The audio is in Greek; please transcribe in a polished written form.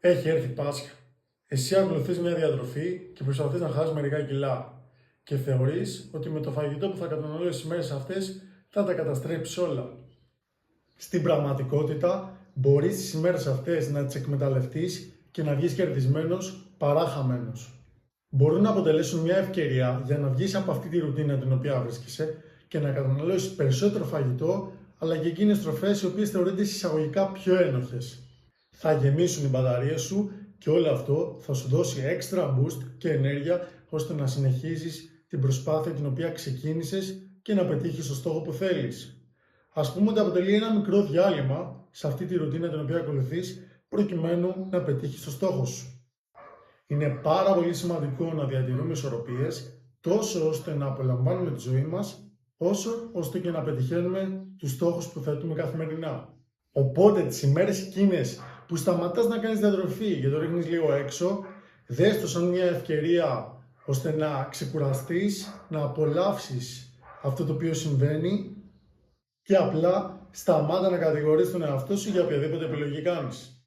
Έχει έρθει Πάσχα. Εσύ ακολουθείς μια διατροφή και προσπαθείς να χάσεις μερικά κιλά. Και θεωρείς ότι με το φαγητό που θα καταναλώσεις τις μέρες αυτές θα τα καταστρέψεις όλα. Στην πραγματικότητα, μπορείς τις ημέρες αυτές να τις εκμεταλλευτείς και να βγεις κερδισμένος παρά χαμένος. Μπορούν να αποτελέσουν μια ευκαιρία για να βγεις από αυτή τη ρουτίνα την οποία βρίσκεσαι και να καταναλώσεις περισσότερο φαγητό, αλλά και εκείνες τροφές οι οποίες θεωρούνται εισαγωγικά πιο ένοχες. Θα γεμίσουν οι μπαταρίες σου και όλο αυτό θα σου δώσει έξτρα boost και ενέργεια ώστε να συνεχίσεις την προσπάθεια την οποία ξεκίνησες και να πετύχεις το στόχο που θέλεις. Ας πούμε ότι αποτελεί ένα μικρό διάλειμμα σε αυτή τη ρουτίνα την οποία ακολουθείς προκειμένου να πετύχεις το στόχο σου. Είναι πάρα πολύ σημαντικό να διατηρούμε ισορροπίες τόσο ώστε να απολαμβάνουμε τη ζωή μας όσο ώστε και να πετυχαίνουμε τους στόχους που θέτουμε καθημερινά. Οπότε τις ημέρες εκείνες που σταματάς να κάνεις διατροφή και το ρίχνεις λίγο έξω, δες το σαν μια ευκαιρία ώστε να ξεκουραστείς, να απολαύσεις αυτό το οποίο συμβαίνει και απλά σταμάτα να κατηγορείς τον εαυτό σου για οποιαδήποτε επιλογή κάνεις.